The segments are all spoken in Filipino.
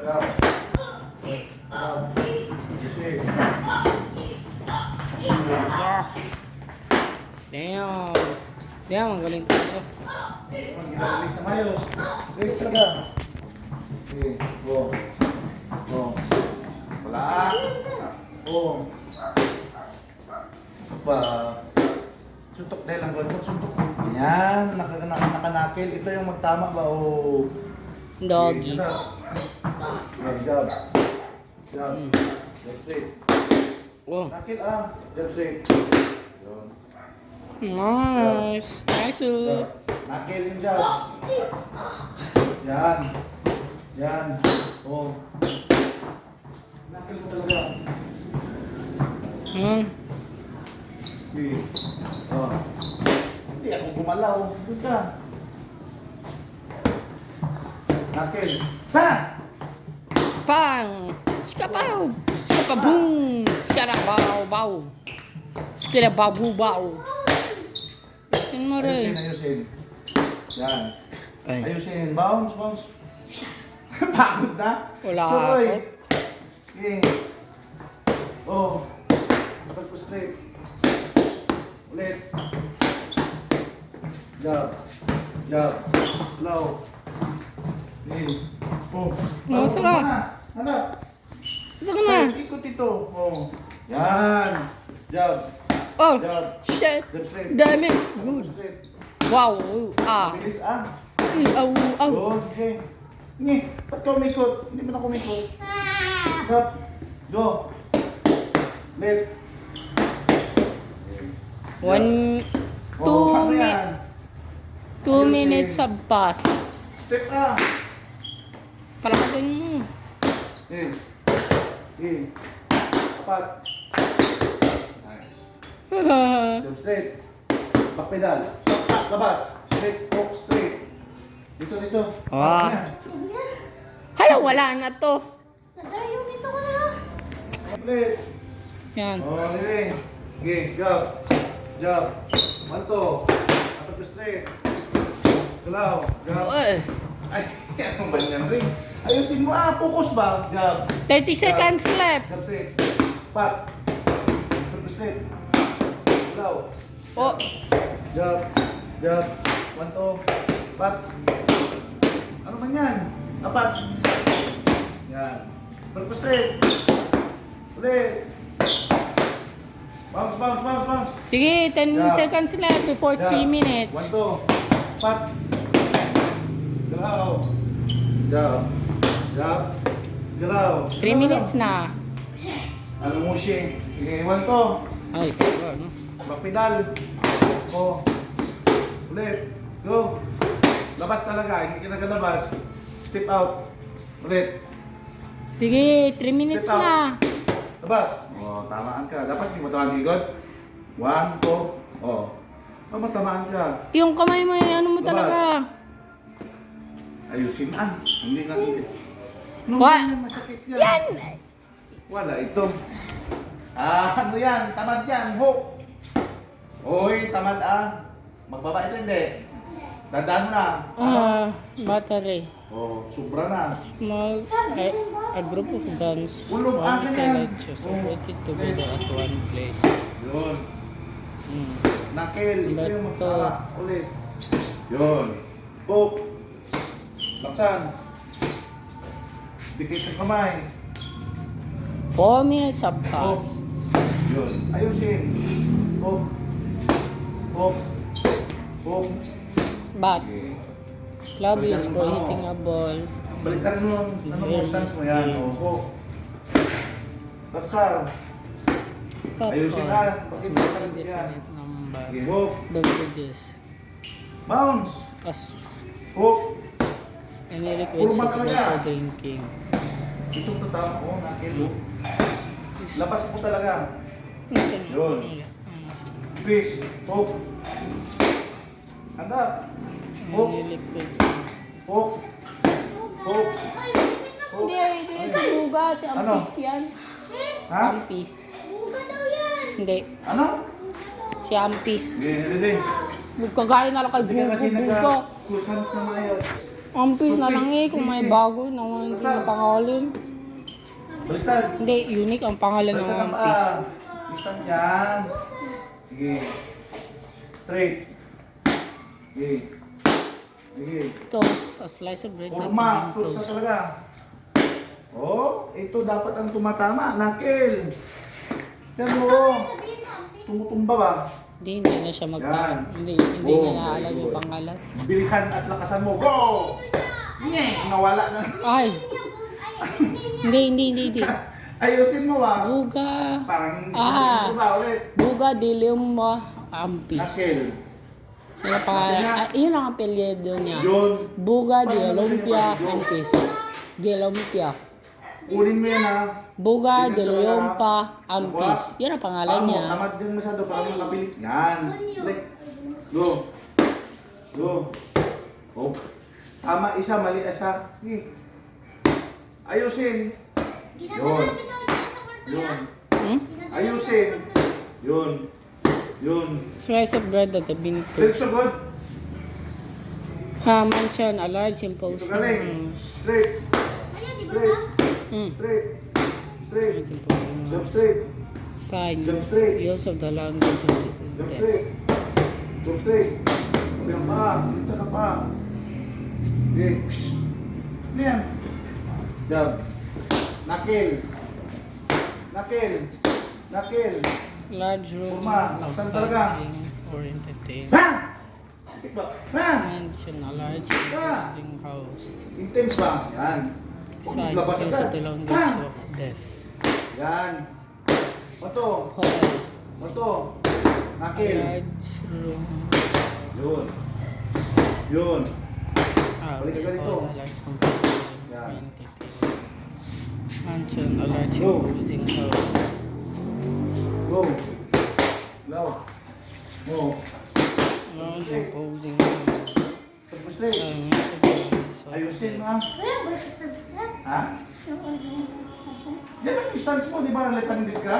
Jab. Jab. Ayusin. Damn. Damn, ang galing ko. Ginagalis na mayos. Release talaga. Okay. Oh. Oh. Wala. Oh. Pa. Suntok dahil ang gawin mo. Suntok. Yan. Nakanakil. Ito yung magtama ba? Oh. Doggy. Okay, jab. Jab. Jab straight. Oh. Nakil jab straight. Yun. Nice. Nice. Jab. Nakil yung jab. Yan. Yan. Oh. Nakil mo talaga. Hmm. Okay. Oh. Hindi ako gumalaw. Doon ka. Nakil. Pa! Pang! Skapaw! Skapaboom! Skarabaw-baw! Skarabaw-baw! Yan mo rin. Ayusin, ayusin. Yan. Ay. Ayusin. Bounce, bounce. Pagod na? Wala Suroy. ako. Okay. Oh. Dapat ko straight. Ulit. Jab. Jab. Low. In. Oh. Masa ka? Hanap. Ito ka na. Ikot ito. Oh. Yan. Jab. Oh! Jab. Shit! Jab straight. Dami! Jab Good. straight. Wow! Bilis Aw! Aw! Good. Okay. Ngi. Ba't ka umikot? Hindi mo na kumikot. Jab. Go. Left. One... Oh, paano 2 yan? 2 minutes have passed. Step Palakasin mo. In. In. Apat. Nice. Jump straight. Back pedal. Stop. Labas. Straight. Hook. Straight. Dito, dito. Ah. Yan. Hala, wala na to. Nadala yung dito ko na. Ulit. Yan. Oh, hindi. Okay. Jump. Jump. Manto. Apat straight. Galaw. Jump. Uy. Ay, ano ba yan rin? Ayusin mo. Focus ba? Jump. 30 seconds left. Jump straight. Pat. Jump straight. Galaw. Oh. Jump. Jump. Manto. Pat. Ano man yan? Apat. Yan. Purpose straight. Ulit. Bounce, bounce, bounce, bounce. Sige, 10 Yeah. seconds left before 3 minutes. One, two. Pat. Galaw. Jump. Jump. Galaw. 3 minutes na. Ano mo siya? Iwan to. Ay, ano? Mapinal. O. Ulit. Go. Labas talaga. Hindi ka nagalabas. Step out. Ulit. Sige, 3 minutes Sit out. na. Labas. O, tamaan ka. Dapat hindi mo tamaan sigod. 1, 2. O. O, matamaan ka. Yung kamay mo, ano mo Labas. talaga. Ayusin. Hindi na. No, What? yan, masakit yan. Yan! Wala ito. Ano yan? Tamad yan. Hook. Hoy, tamad Magbaba ito hindi. Dandaan mo na. Battery. Sobra na. Small, a group of guns. Ulog, One akin is yan. alleged supported together at one place. Yun. Hmm. Nakil. Ito yung Bato. magtama. Ulit. Yun. Hook. Baksan. Dikit ang kamay. 4 minutes have Hook. passed. Yun. Ayusin. Hook. Hook. Hook. But, Okay. club is for hitting a ball. Balikan mo. Ano mo stance mo yan? Hook. Baksan. Cut Ayusin ball. ka. As Bakit multi bakit yan? definite number. Okay. Hook. Beverages. Bounce. As Hook. any liquid Puro ba suitable talaga? for drinking. Itong tatama ko, nakilo. Labas mo talaga. Yun. Fish. Hook. Handa. Hook. Any liquid. Hook. Hook. Hindi, hindi sa buga. Si Ampis yan. Ha? Ampis. Buka daw yan. Hindi. Ano? Si Ampis. Sige, hindi. Magkagaya na lang kay Hindi ka kasi Bugo. nag-kusans na maayos. One Piece na lang kung may bago na hindi na pangalan. Baliktad. Hindi, unique ang pangalan ng Baliktad One ang Piece. paa. Isang yan. Sige. Straight. Sige. Sige. Ito, sa slice of bread natin Forma. yung Sa toast. talaga. Oh, ito dapat ang tumatama. Nakil. Yan mo. Tumutumba ba? Hindi na siya Yan. Hindi Oh, niya naalam very yung good. pangalan. Bilisan at lakasan mo. Go! Nye! Nawala na. Ay! Hindi. Ayusin mo ba? Buga. Parang Ah. ba ulit? Buga de Leomba Ampis. Nakil. Yun ang pangalan. Yun ang apelyido niya. Yun. Buga de Paano Lumpia ganyan ba? Ampis. De Lumpia. Kunin mo yan ha. Buga de Tingnan ko Leompa na. Ampis. Yun ang pangalan Parang niya. Tamad din masyado. Parang nakapilit. Yan. Like. Go. Go. Oh. Tama isa, mali isa. Sige. Ayusin. Yun. Yun. Hmm? Ayusin. Yun. Yun. Slice of bread at the Very bintos. so good. Mansion, a large simple Ito galing. Straight. Straight. Straight. Straight. Jump straight. Sign. Jump straight. Use of the language of Jump death. straight. Jump straight. Pero pa. Dito ka pa. Okay. Ano yan? Jump. Nakil. Nakil. Nakil. Large room. Forma. Saan talaga? Or entertain. Ha! Itik ba? Ha! Mansion, a large Ah! housing house. Intense ba? Yan. Sign. Labas Use agad. of the language Ha! of death. Yan. Bato. Hotel. Bato. A Nakil. large room. Yun. Yun. Okay. Balik ka ganito. A large computer. Yan. Entertain. Mansion, a large Go. housing house. Go. Go. Go. Large imposing house. Tapos straight. Sign. Use of the language of Ayusin death. mo ha. Ha? Yan ang stance mo, di ba? Lepandit ka?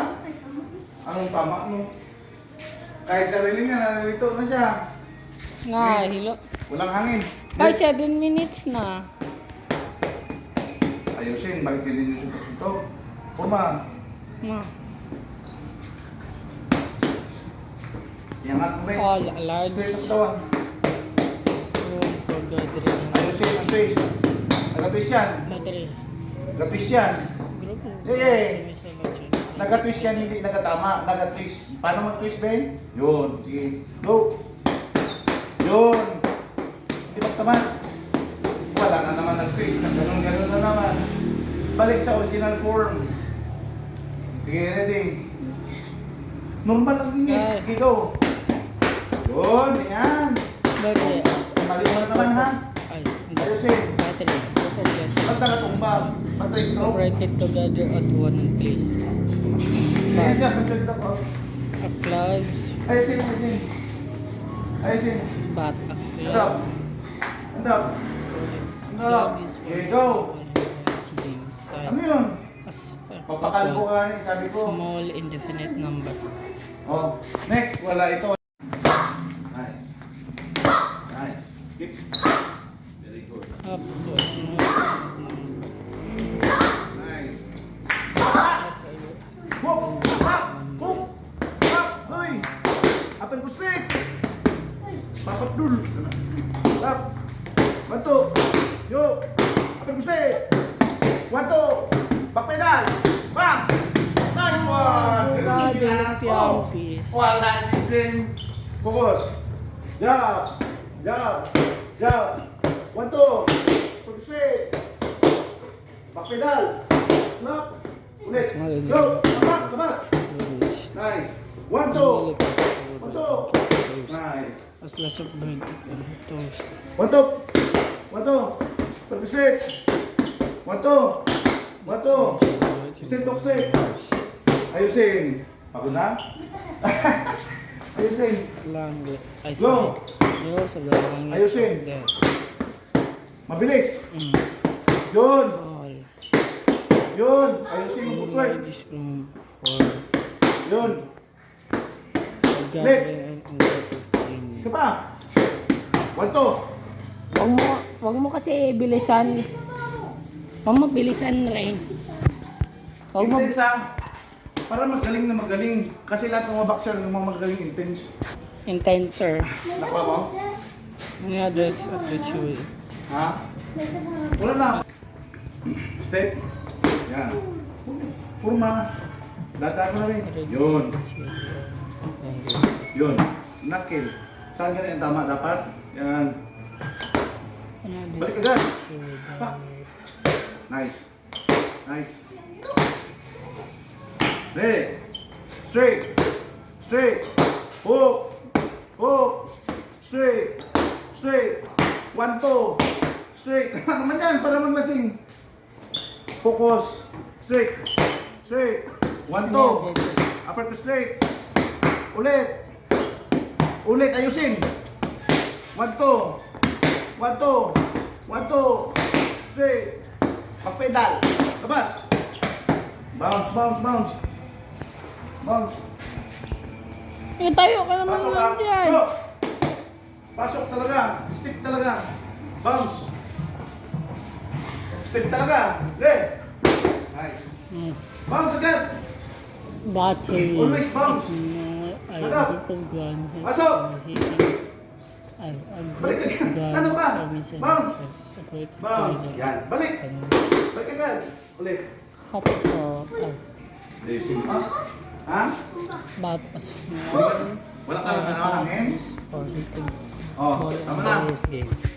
Anong tama mo? Kahit sarili niya, nalilito na siya. Nga, hilo. Walang hangin. Ay, 7 minutes na. Ayusin, balik din yung suntok-suntok. Puma. Nga. Iangat mo ba? All large Straight ang katawan. room for gathering. Ayusin ang face. Nag-twist yan. Battery. Nag-twist yan. Group. Eh. Nag-twist yan, hindi nagatama. Nag-twist. Paano mag-twist, Ben? Yun. Sige. Go. Yun. Hindi magtaman. Wala na naman nag-twist. Ganun-ganun na naman. Balik sa original form. Sige, ready. Normal lang din eh. Ay. Okay, go. Yun, yan. Battery. Mali mo na naman ha. Ay, hindi. Ayusin. Battery. Group of lens. Ba't nakatumba? Ba't na-stroke? Operated together at one place. Ayan dyan, magsalita ko. A clubs. Ayusin, ayusin. Ayusin. Bat. A Ando. club. Ando. Ando. Club is for Okay, go. being Ano signed yun? as a Papakalbo couple. ka rin, sabi ko. Small indefinite number. Oh, next, wala ito. Nice. Nice. Keep. Very good. Up to a small number. Nice. Whoop! Hop! Whoop! Hop! Hoy! Apan ko straight! Papat dul! Hop! Bantu! Yo! Apan ko straight! Wanto! Pakpedal! Bang! Nice one! Buga de Lumpia Oh! Ampis. Wala si Sim! Focus! Jab! Jab! Jab! Wanto! Apan ko straight! Pakpedal! Lock! Ulit! Go! Labas! Labas! Nice! One, two! One, two! Nice! A slash of bread and toast. One, two! One, two! Pag-straight! One, two! One, two! Straight, talk straight! Ayusin! Pagod na? Ayusin! Language. I Go! see. Use of the language Ayusin. of death. Mabilis! Mm. Yun! All. Yun! Ayusin yung footwork! Large room for Yun! gathering and entertaining. Isa pa! One, two! Huwag mo. Huwag mo kasi bilisan. Huwag mo bilisan rin. Huwag mo... Intense ha. Para magaling na magaling. Kasi lahat ng mga boxer, ng mga magaling intense. Intenser. Nakuha mo? Yeah, that's what the chewy. Ha? Wala na. Step. Yan. Purma. Data ko na rin. Yun. Yun. Knuckle. Saan ganun ang tama dapat? Yan. Balik agad. Pak. Nice. Nice. Ready. Straight. Straight. Hook. Hook. Straight. Straight. 1, 2. Straight. Ano naman yan? Para maglasing. Focus. Straight. Straight. 1, 2. Upper to straight. Ulit. Ulit. Ayusin. 1, 2. 1, 2. 1, 2. Straight. Pag-pedal. Labas. Bounce, bounce, bounce. Bounce. Eh, tayo ka naman Pasok lang ka. dyan. Go. Pasok talaga. Step talaga. Bounce. Step talaga. Ready. Nice. Hmm. Bounce agad. Battery Always bounce. is more Ano? identical gun. Pasok. A Balik good agad. gun Ano ka? submission Bounce. separated Bounce. to the Yan. Balik. Balik agad. Ulit. couple Ayusin mo. Ha? about a small Wala ka lang hangin? for hitting Oh, ball tama in na. various games.